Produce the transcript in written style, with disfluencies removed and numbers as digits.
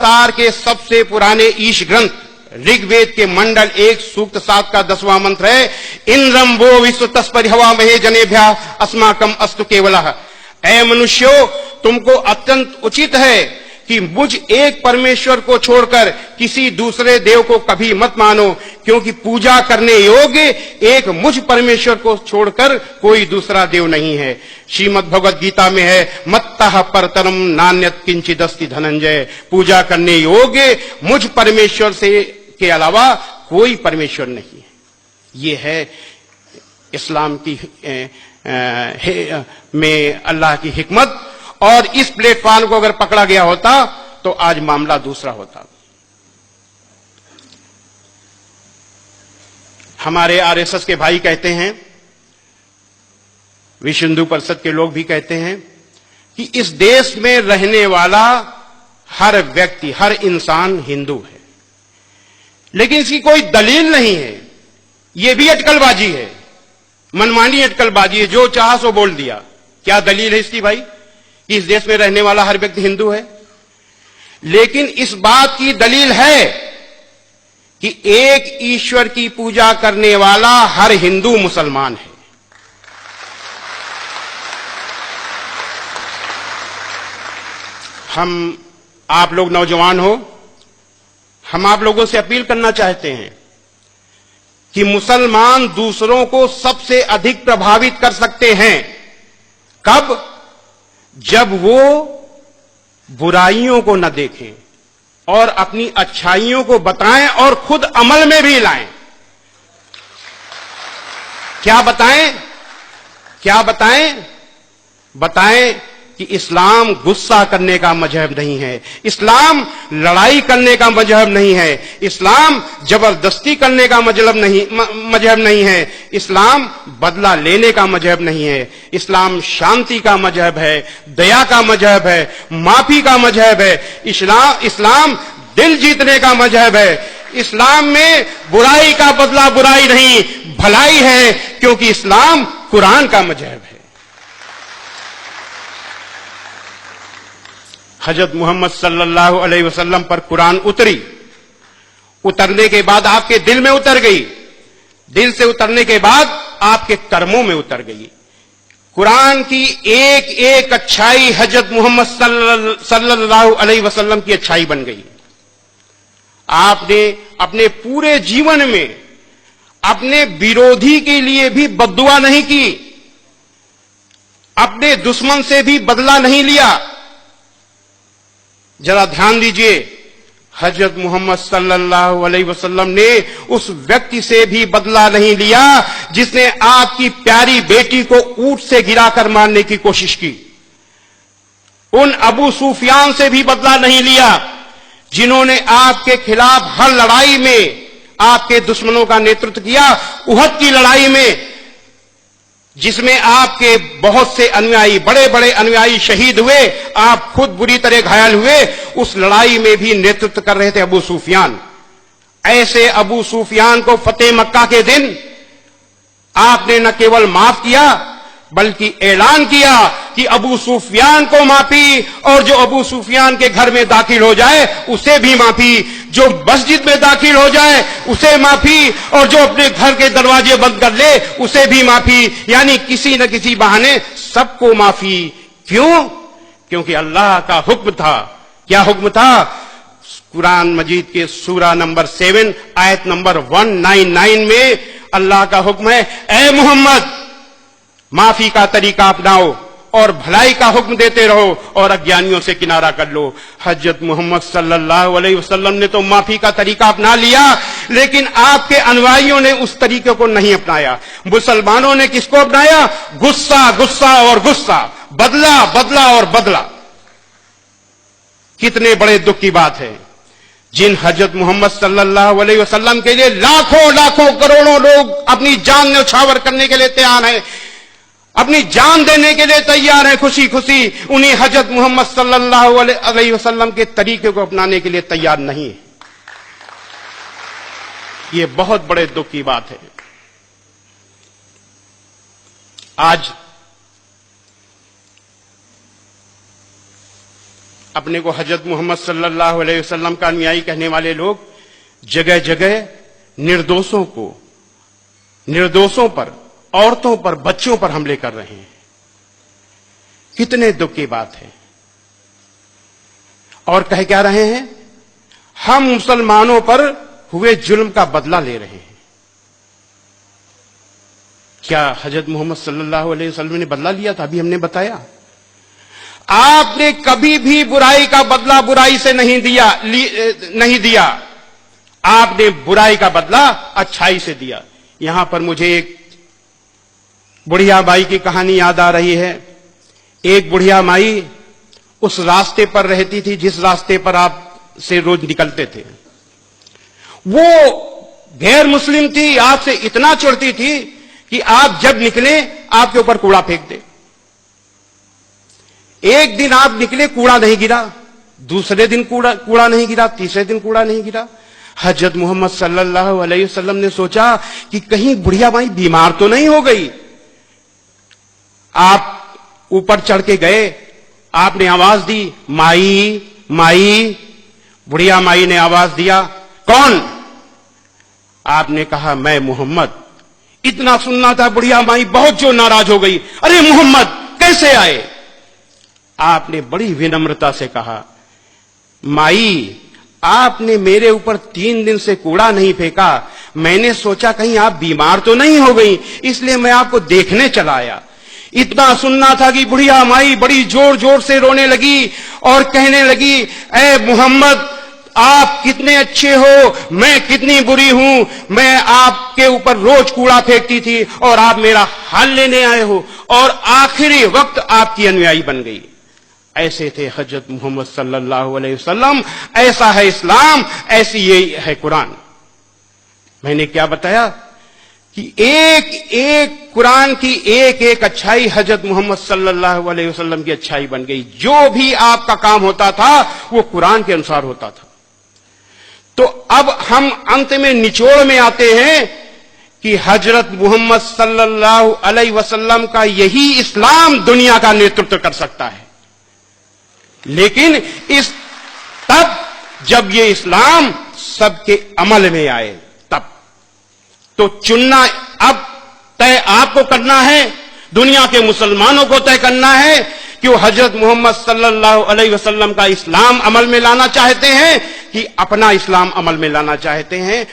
तार के सबसे पुराने ईश ग्रंथ ऋग्वेद के मंडल 1 सूक्त 7 का 10वां मंत्र है, इंद्रम वो विश्व तस्परिहवा महे जनेभ्या अस्माकम अस्तु केवलः। ऐ मनुष्यों, तुमको अत्यंत उचित है कि मुझ एक परमेश्वर को छोड़कर किसी दूसरे देव को कभी मत मानो, क्योंकि पूजा करने योग्य एक मुझ परमेश्वर को छोड़कर कोई दूसरा देव नहीं है। श्रीमद् भगवद गीता में है, मत्तः परतरम नान्यत् किंचिदस्ति धनंजय। पूजा करने योग्य मुझ परमेश्वर से के अलावा कोई परमेश्वर नहीं है। ये है इस्लाम की में अल्लाह की हिकमत। और इस प्लेटफॉर्म को अगर पकड़ा गया होता तो आज मामला दूसरा होता। हमारे आरएसएस के भाई कहते हैं, विश्व हिंदू परिषद के लोग भी कहते हैं कि इस देश में रहने वाला हर व्यक्ति, हर इंसान हिंदू है, लेकिन इसकी कोई दलील नहीं है। यह भी अटकलबाजी है, मनमानी अटकलबाजी है, जो चाहा सो बोल दिया। क्या दलील है इसकी भाई? इस देश में रहने वाला हर व्यक्ति हिंदू है, लेकिन इस बात की दलील है कि एक ईश्वर की पूजा करने वाला हर हिंदू मुसलमान है। हम आप लोग नौजवान हो, हम आप लोगों से अपील करना चाहते हैं कि मुसलमान दूसरों को सबसे अधिक प्रभावित कर सकते हैं। कब? जब वो बुराइयों को न देखें और अपनी अच्छाइयों को बताएं और खुद अमल में भी लाएं। क्या बताएं? क्या बताएं? बताएं कि इस्लाम गुस्सा करने का मजहब नहीं है, इस्लाम लड़ाई करने का मजहब नहीं है, इस्लाम जबरदस्ती करने का मजहब नहीं है, इस्लाम बदला लेने का मजहब नहीं है, इस्लाम शांति का मजहब है, दया का मजहब है, माफी का मजहब है। इस्लाम दिल जीतने का मजहब है। इस्लाम में बुराई का बदला बुराई नहीं, भलाई है, क्योंकि इस्लाम कुरान का मजहब है। हजरत मोहम्मद सल्लल्लाहु अलैहि वसल्लम पर कुरान उतरी, उतरने के बाद आपके दिल में उतर गई, दिल से उतरने के बाद आपके कर्मों में उतर गई। कुरान की एक एक अच्छाई हजरत मोहम्मद सल्लल्लाहु अलैहि वसल्लम की अच्छाई बन गई। आपने अपने पूरे जीवन में अपने विरोधी के लिए भी बद्दुआ नहीं की, अपने दुश्मन से भी बदला नहीं लिया। जरा ध्यान दीजिए, हजरत मोहम्मद सल्लल्लाहु अलैहि वसल्लम ने उस व्यक्ति से भी बदला नहीं लिया जिसने आपकी प्यारी बेटी को ऊंट से गिराकर मारने की कोशिश की। उन अबू सुफियान से भी बदला नहीं लिया जिन्होंने आपके खिलाफ हर लड़ाई में आपके दुश्मनों का नेतृत्व किया। उहद की लड़ाई में जिसमें आपके बहुत से अनुयायी, बड़े बड़े अनुयायी शहीद हुए, आप खुद बुरी तरह घायल हुए, उस लड़ाई में भी नेतृत्व कर रहे थे अबू सुफियान। ऐसे अबू सुफियान को फतेह मक्का के दिन आपने न केवल माफ किया बल्कि ऐलान किया कि अबू सुफियान को माफी, और जो अबू सुफियान के घर में दाखिल हो जाए उसे भी माफी, जो मस्जिद में दाखिल हो जाए उसे माफी, और जो अपने घर के दरवाजे बंद कर ले उसे भी माफी। यानी किसी न किसी बहाने सबको माफी। क्यों? क्योंकि अल्लाह का हुक्म था। क्या हुक्म था? कुरान मजीद के सूरा नंबर 7 आयत नंबर 199 में अल्लाह का हुक्म है, ऐ मोहम्मद माफी का तरीका अपनाओ और भलाई का हुक्म देते रहो और अज्ञानियों से किनारा कर लो। हजरत मोहम्मद सल्लल्लाहु अलैहि वसल्लम ने तो माफी का तरीका अपना लिया, लेकिन आपके अनुयायियों ने उस तरीके को नहीं अपनाया। मुसलमानों ने किसको अपनाया? गुस्सा, गुस्सा और गुस्सा, बदला, बदला और बदला। कितने बड़े दुख की बात है। जिन हजरत मोहम्मद सल्लल्लाहु अलैहि वसल्लम के लिए लाखों लाखों करोड़ों लोग अपनी जान न्यौछावर करने के लिए तैयार हैं, अपनी जान देने के लिए तैयार है, खुशी खुशी, उन्हीं हजरत मोहम्मद सल्लल्लाहु अलैहि वसल्लम के तरीके को अपनाने के लिए तैयार नहीं है। ये बहुत बड़े दुख की बात है। अपने को हजरत मोहम्मद सल्लल्लाहु अलैहि वसल्लम का अनुयायी कहने वाले लोग जगह जगह निर्दोषों पर, औरतों पर, बच्चों पर हमले कर रहे हैं। कितने दुख की बात है। और कह क्या रहे हैं? हम मुसलमानों पर हुए जुल्म का बदला ले रहे हैं। क्या हजरत मोहम्मद सल्लल्लाहु अलैहि वसल्लम ने बदला लिया था? अभी हमने बताया। आपने कभी भी बुराई का बदला बुराई से नहीं दिया। आपने बुराई का बदला अच्छाई से दिया। यहां पर मुझे एक बुढ़िया माई की कहानी याद आ रही है। एक बुढ़िया माई उस रास्ते पर रहती थी जिस रास्ते पर आप से रोज निकलते थे। वो गैर मुस्लिम थी, आपसे इतना चिढ़ती थी कि आप जब निकले आपके ऊपर कूड़ा फेंक दे। एक दिन आप निकले, कूड़ा नहीं गिरा, दूसरे दिन कूड़ा नहीं गिरा, तीसरे दिन कूड़ा नहीं गिरा। हजरत मोहम्मद सल्लल्लाहु अलैहि वसल्लम ने सोचा कि कहीं बुढ़िया माई बीमार तो नहीं हो गई। आप ऊपर चढ़ के गए, आपने आवाज दी, माई माई। बुढ़िया माई ने आवाज दिया, कौन? आपने कहा, मैं मोहम्मद। इतना सुनना था, बुढ़िया माई बहुत जो नाराज हो गई। अरे मोहम्मद कैसे आए? आपने बड़ी विनम्रता से कहा, माई आपने मेरे ऊपर 3 दिन से कूड़ा नहीं फेंका। मैंने सोचा कहीं आप बीमार तो नहीं हो गई, इसलिए मैं आपको देखने चला आया। इतना सुनना था कि बुढ़िया माई बड़ी जोर जोर से रोने लगी और कहने लगी, ऐ मोहम्मद आप कितने अच्छे हो, मैं कितनी बुरी हूं। मैं आपके ऊपर रोज कूड़ा फेंकती थी और आप मेरा हाल लेने आए हो और आखिरी वक्त आपकी अनुयायी बन गई। ऐसे थे हजरत मोहम्मद सल्लल्लाहु अलैहि वसल्लम। ऐसा है इस्लाम, ऐसी ये है कुरान। मैंने क्या बताया कि एक एक कुरान की एक एक अच्छाई हजरत मोहम्मद सल्लल्लाहु अलैहि वसल्लम की अच्छाई बन गई। जो भी आपका काम होता था वो कुरान के अनुसार होता था। तो अब हम अंत में निचोड़ में आते हैं कि हजरत मोहम्मद सल्लल्लाहु अलैहि वसल्लम का यही इस्लाम दुनिया का नेतृत्व कर सकता है। लेकिन तब जब ये इस्लाम सबके अमल में आए, तब तो चुनना अब तय आपको करना है, दुनिया के मुसलमानों को तय करना है कि वो हजरत मोहम्मद सल्लल्लाहु अलैहि वसल्लम का इस्लाम अमल में लाना चाहते हैं कि अपना इस्लाम अमल में लाना चाहते हैं।